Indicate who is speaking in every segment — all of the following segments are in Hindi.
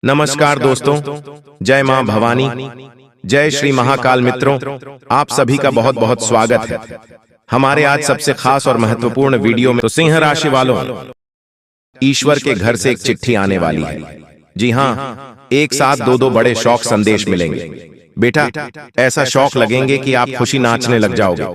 Speaker 1: नमस्कार दोस्तों, जय मां भवानी, जय श्री महाकाल। मित्रों, आप सभी का बहुत बहुत स्वागत है हमारे आज सबसे खास और महत्वपूर्ण वीडियो में। तो सिंह राशि वालों, ईश्वर के घर से एक चिट्ठी आने वाली है। जी हाँ, एक साथ दो बड़े शौक संदेश मिलेंगे। बेटा, ऐसा शौक लगेंगे कि आप खुशी नाचने लग जाओगे।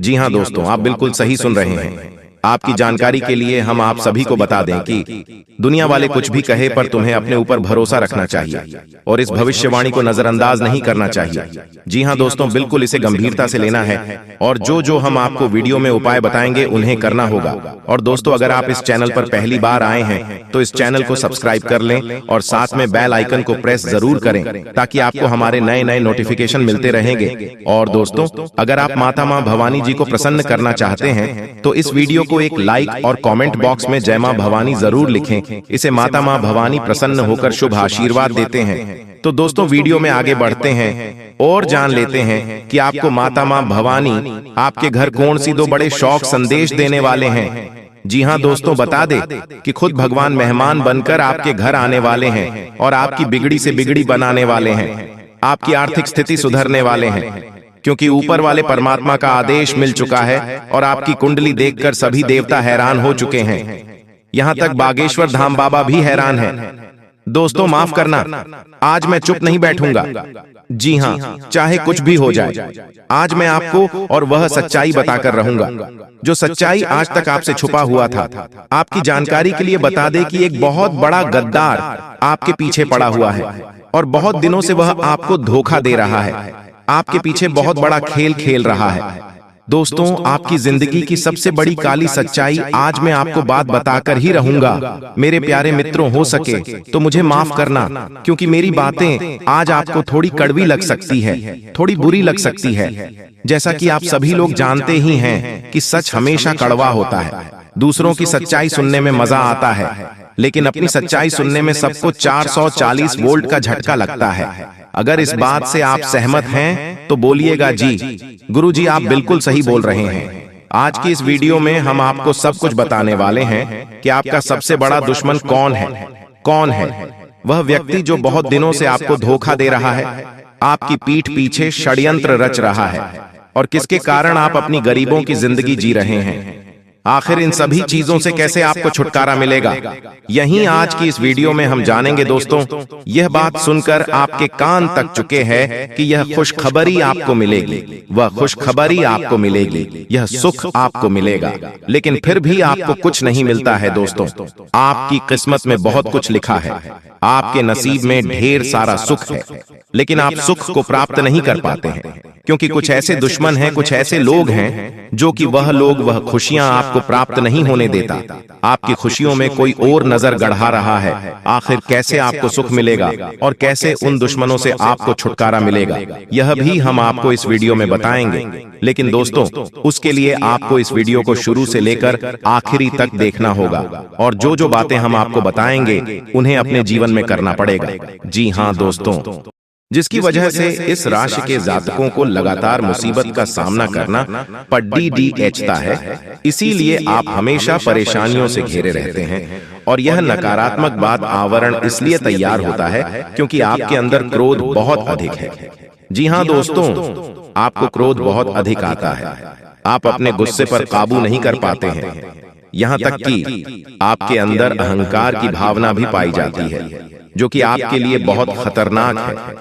Speaker 1: जी हाँ दोस्तों, आप बिल्कुल सही सुन रहे हैं। आपकी जानकारी के लिए हम आप सभी को बता दें कि दुनिया वाले कुछ भी कहे, पर तुम्हें अपने ऊपर भरोसा रखना चाहिए और इस भविष्यवाणी को नजरअंदाज नहीं करना चाहिए। जी हां दोस्तों, बिल्कुल इसे गंभीरता से लेना है और जो हम आपको वीडियो में उपाय बताएंगे उन्हें करना होगा। और दोस्तों, अगर आप इस चैनल पर पहली बार आए हैं तो इस चैनल को सब्सक्राइब कर लें और साथ में बेल आइकन को प्रेस जरूर करें ताकि आपको हमारे नए नए नोटिफिकेशन मिलते रहेंगे। और दोस्तों, अगर आप माता मां भवानी जी को प्रसन्न करना चाहते हैं तो इस वीडियो को एक लाइक और कमेंट बॉक्स में जय मां भवानी जरूर लिखें। इसे माता मां भवानी प्रसन्न होकर शुभ आशीर्वाद देते हैं। तो दोस्तों, वीडियो में आगे बढ़ते हैं और जान लेते हैं कि आपको माता मां भवानी आपके घर कौन सी दो बड़े शौक संदेश देने वाले हैं। जी हां दोस्तों, बता दे कि खुद भगवान मेहमान बनकर आपके घर आने वाले हैं और आपकी बिगड़ी से बिगड़ी बनाने वाले हैं। आपकी आर्थिक स्थिति सुधरने वाले हैं, क्योंकि ऊपर वाले परमात्मा का आदेश मिल चुका है और आपकी कुंडली देखकर सभी देवता हैरान हो चुके हैं। यहां तक बागेश्वर धाम बाबा भी हैरान है। दोस्तों, माफ करना, आज मैं चुप नहीं बैठूंगा। जी हां, चाहे कुछ भी हो जाए, आज मैं आपको और वह सच्चाई बताकर रहूंगा जो सच्चाई आज तक आपसे छुपा हुआ था। आपकी जानकारी के लिए बता दें कि एक बहुत बड़ा गद्दार आपके पीछे पड़ा हुआ है और बहुत दिनों से वह आपको धोखा दे रहा है, आपके पीछे बहुत बड़ा खेल खेल रहा है। दोस्तों, आपकी जिंदगी की सबसे बड़ी काली सच्चाई आज मैं आपको बात बताकर ही रहूंगा। मेरे प्यारे मित्रों, हो सके तो मुझे माफ करना, क्योंकि मेरी बातें आज आपको थोड़ी कड़वी लग सकती है, थोड़ी बुरी लग सकती है। जैसा कि आप सभी लोग जानते ही हैं कि सच हमेशा कड़वा होता है। दूसरों की सच्चाई सुनने में मजा आता है, लेकिन अपनी सच्चाई सुनने में सबको 440 वोल्ट का झटका लगता है। अगर इस बात से आप सहमत हैं तो बोलिएगा जी। गुरुजी, आप बिल्कुल सही बोल रहे हैं। आज की इस वीडियो में हम आपको सब कुछ बताने वाले हैं कि आपका सबसे बड़ा दुश्मन कौन है। कौन है वह व्यक्ति जो बहुत दिनों से आपको धोखा दे रहा है, आपकी पीठ पीछे षड्यंत्र रच रहा है, और किसके कारण आप अपनी गरीबों की जिंदगी जी रहे हैं। आखिर इन सभी चीजों से कैसे आपको छुटकारा मिलेगा, यही आज की इस वीडियो में हम जानेंगे। दोस्तों, यह बात सुनकर आपके कान तक चुके हैं कि यह खुशखबरी आपको मिलेगी, वह खुशखबरी आपको मिलेगी, यह सुख आपको मिलेगा, लेकिन फिर भी आपको कुछ नहीं मिलता है। दोस्तों, आपकी किस्मत में बहुत कुछ लिखा है, आपके नसीब में ढेर सारा सुख है, लेकिन आप सुख को प्राप्त नहीं कर पाते हैं, क्योंकि कुछ ऐसे दुश्मन हैं, कुछ ऐसे लोग हैं जो कि वह खुशियां आपको प्राप्त नहीं होने देता। आपकी खुशियों में कोई और नजर गढ़ा रहा है। आखिर कैसे आपको सुख मिलेगा और कैसे उन दुश्मनों से आपको छुटकारा मिलेगा, यह भी हम आपको इस वीडियो में बताएंगे। लेकिन दोस्तों, उसके लिए आपको इस वीडियो को शुरू से लेकर आखिरी तक देखना होगा और जो बातें हम आपको बताएंगे उन्हें अपने जीवन में करना पड़ेगा। जी हाँ दोस्तों, जिसकी वजह से इस राशि के जातकों को लगातार मुसीबत का सामना करना पड़ता है। इसीलिए आप हमेशा परेशानियों से घिरे रहते हैं और यह नकारात्मक बात आवरण इसलिए तैयार होता है क्योंकि आपके अंदर क्रोध बहुत अधिक है। जी हाँ दोस्तों, आपको क्रोध बहुत अधिक आता है। आप अपने गुस्से पर काबू नहीं कर पाते हैं, यहाँ तक कि आपके अंदर अहंकार की भावना भी पाई जाती है, जो कि आपके लिए बहुत खतरनाक है,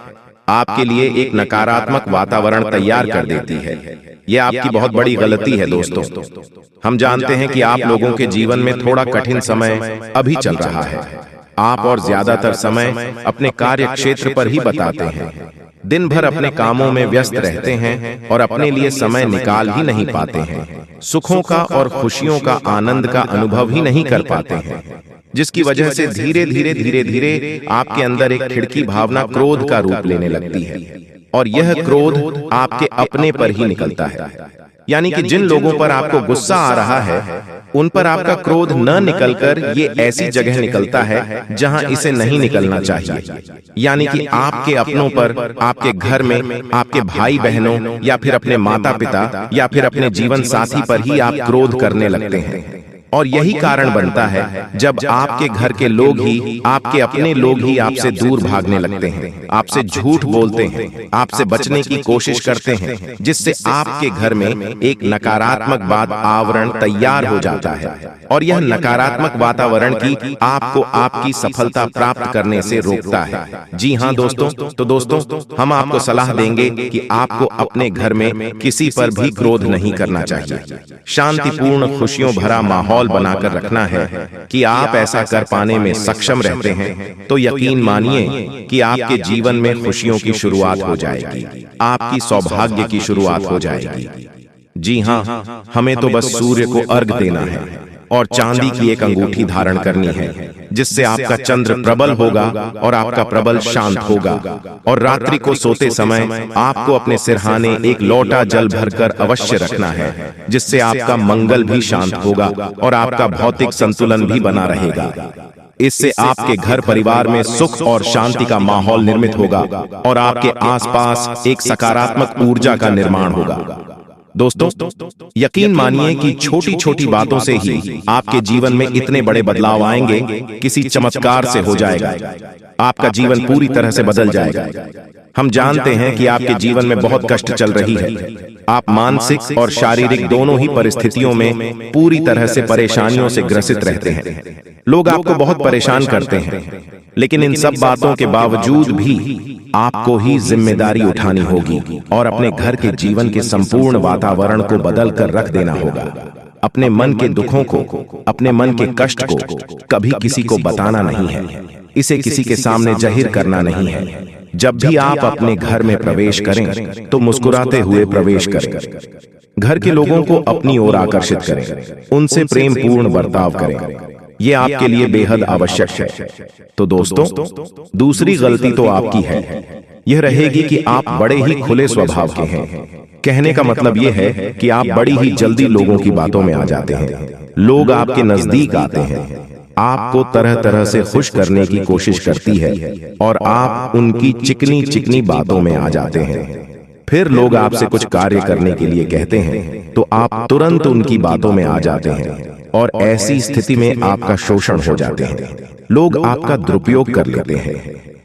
Speaker 1: आपके लिए एक नकारात्मक वातावरण तैयार कर देती है। यह आपकी बहुत बड़ी गलती है। दोस्तों, हम जानते हैं कि आप लोगों के जीवन में थोड़ा कठिन समय अभी चल रहा है। आप और ज्यादातर समय अपने कार्य क्षेत्र पर ही बताते हैं, दिन भर अपने कामों में व्यस्त रहते हैं और अपने लिए समय निकाल ही नहीं पाते हैं। सुखों का और खुशियों का आनंद का अनुभव ही नहीं कर पाते हैं, जिसकी वजह से धीरे धीरे आपके अंदर एक खिड़की भावना क्रोध का रूप लेने लगती है और यह क्रोध आपके अपने पर ही निकलता है। यानी कि जिन लोगों पर आपको गुस्सा आ रहा है, उन पर आपका क्रोध न निकलकर ये ऐसी जगह निकलता है जहां इसे नहीं निकलना चाहिए। यानी कि आपके अपनों पर, आपके घर में, आपके भाई बहनों या फिर अपने माता पिता या फिर अपने जीवन साथी पर ही आप क्रोध करने लगते हैं। और यही कारण बनता है जब आपके घर के लोग ही, आपके अपने लोग ही आपसे दूर भागने लगते हैं, आपसे झूठ बोलते हैं, आपसे बचने की कोशिश करते हैं, जिससे आपके घर में एक नकारात्मक बात आवरण तैयार हो जाता है और यह नकारात्मक वातावरण की आपको आपकी सफलता प्राप्त करने से रोकता है। जी हाँ दोस्तों, तो दोस्तों हम आपको सलाह देंगे कि आपको अपने घर में किसी पर भी क्रोध नहीं करना चाहिए। शांतिपूर्ण खुशियों भरा माहौल बनाकर रखना है कि आप ऐसा कर पाने में सक्षम रहते हैं तो यकीन मानिए कि आपके जीवन में खुशियों की शुरुआत हो जाएगी, आपकी सौभाग्य की शुरुआत हो जाएगी। जी हाँ, हमें तो बस सूर्य को अर्घ देना है और चांदी की एक अंगूठी धारण करनी है, जिससे आपका चंद्र प्रबल होगा और आपका प्रबल शांत होगा। और रात्रि को सोते समय आपको अपने सिरहाने एक लोटा जल भरकर अवश्य रखना है, जिससे आपका मंगल भी शांत होगा और आपका भौतिक संतुलन भी बना रहेगा। इससे आपके घर परिवार में सुख और शांति का माहौल निर्मित होगा और आपके आसपास एक सकारात्मक ऊर्जा का निर्माण होगा। दोस्तों यकीन मानिए कि छोटी छोटी बातों से ही आपके जीवन में इतने बड़े बदलाव आएंगे, किसी चमत्कार से हो जाएगा, आपका जीवन पूरी तरह से बदल जाएगा। हम जानते हैं कि आपके जीवन में बहुत कष्ट चल रही है, आप मानसिक और शारीरिक दोनों ही परिस्थितियों में पूरी तरह से परेशानियों से ग्रसित रहते हैं। लोग आपको बहुत परेशान करते हैं, लेकिन इन सब बातों के बावजूद भी आपको ही जिम्मेदारी उठानी होगी और अपने घर के जीवन के संपूर्ण वातावरण को बदल कर रख देना होगा। अपने मन के दुखों को, अपने मन के कष्ट को कभी किसी को बताना नहीं है, इसे किसी के सामने जाहिर करना नहीं है। जब भी आप अपने घर में प्रवेश करें तो मुस्कुराते हुए प्रवेश करें, घर के लोगों को अपनी ओर आकर्षित करें, उनसे प्रेम पूर्ण बर्ताव करें, ये आपके लिए बेहद आवश्यक है। तो दोस्तों दूसरी गलती तो आपकी है, यह रहेगी कि आप बड़े ही खुले स्वभाव के हैं। कहने का मतलब यह है कि आप बड़ी ही जल्दी लोगों की बातों में आ जाते हैं, लोग आपके नजदीक आते हैं, आपको तरह तरह से खुश करने की कोशिश करती है और आप उनकी चिकनी चिकनी बातों में आ जाते हैं। फिर लोग आपसे कुछ कार्य करने के लिए कहते हैं तो आप तुरंत उनकी बातों में आ जाते हैं और ऐसी स्थिति में आपका शोषण हो जाते हैं, लोग आपका दुरुपयोग कर लेते हैं।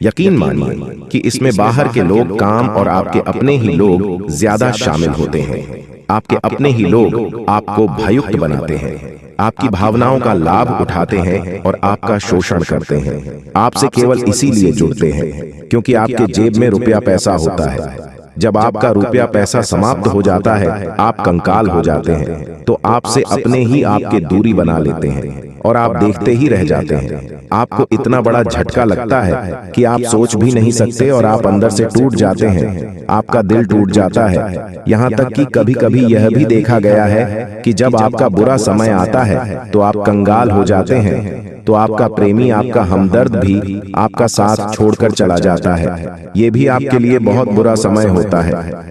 Speaker 1: यकीन मानिए कि इसमें बाहर के लोग काम और आपके अपने ही लोग ज्यादा शामिल होते हैं। आपके अपने ही लोग आपको भययुक्त बनाते हैं, आपकी भावनाओं का लाभ उठाते हैं और आपका शोषण करते हैं। आपसे केवल इसीलिए जुड़ते हैं क्योंकि आपके जेब में रुपया पैसा होता है। जब आपका रुपया पैसा समाप्त हो जाता है, आप कंकाल हो जाते हैं, तो आपसे अपने ही आपके दूरी बना लेते हैं और आप देखते ही रह जाते हैं। आपको इतना बड़ा झटका लगता है कि आप सोच भी नहीं सकते और आप अंदर से टूट जाते हैं, आपका दिल टूट जाता है। यहाँ तक कि कभी कभी यह भी देखा गया है कि जब आपका बुरा समय आता है तो आप कंगाल हो जाते हैं, तो आपका प्रेमी, आपका हमदर्द भी आपका साथ छोड़कर चला जाता है। ये भी आपके लिए बहुत बुरा समय होता है।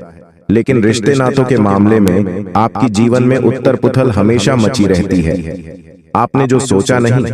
Speaker 1: लेकिन रिश्ते नातों के मामले में आपकी जीवन में उत्तर पुथल हमेशा मची रहती है। आपने जो सोचा नहीं,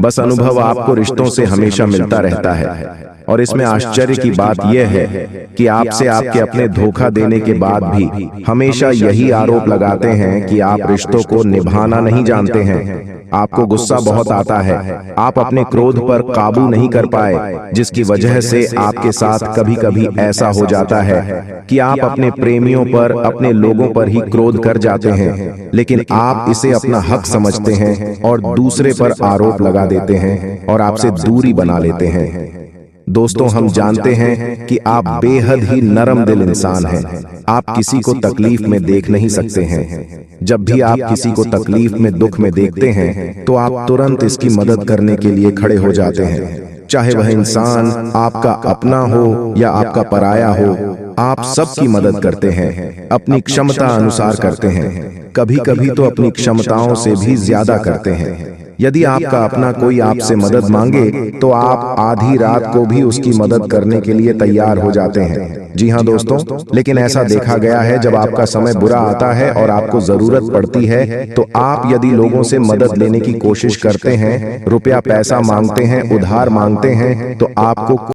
Speaker 1: बस अनुभव आपको रिश्तों से हमेशा मिलता रहता है। और इसमें आश्चर्य की बात यह है कि आपसे आपके अपने धोखा देने के बाद भी हमेशा यही आरोप लगाते हैं कि आप रिश्तों को निभाना नहीं जानते हैं। आपको गुस्सा बहुत आता है, आप अपने क्रोध पर काबू नहीं कर पाए, जिसकी वजह से आपके साथ कभी कभी ऐसा हो जाता है कि आप अपने प्रेमियों पर, अपने लोगों पर ही क्रोध कर जाते हैं, लेकिन आप इसे अपना हक समझते हैं और दूसरे पर आरोप लगा देते हैं और आपसे दूरी बना लेते हैं। दोस्तों हम जानते हैं कि आप बेहद ही नरम दिल इंसान हैं, आप किसी को तकलीफ में देख नहीं सकते हैं। जब भी आप किसी को तकलीफ में, दुख में देखते हैं तो आप तुरंत इसकी मदद करने के लिए खड़े हो जाते हैं, चाहे वह इंसान आपका अपना हो या आपका पराया हो। आप सबकी मदद करते हैं, अपनी क्षमता अनुसार करते हैं, कभी कभी तो अपनी क्षमताओं से भी ज्यादा करते हैं। यदि आपका अपना कोई आपसे मदद मांगे तो आप आधी रात को भी उसकी मदद करने के लिए तैयार हो जाते हैं। जी हाँ दोस्तों, लेकिन ऐसा देखा गया है जब आपका समय बुरा आता है और आपको जरूरत पड़ती है तो आप यदि लोगों से मदद लेने की कोशिश करते हैं, रुपया पैसा मांगते हैं, उधार मांगते हैं, तो आपको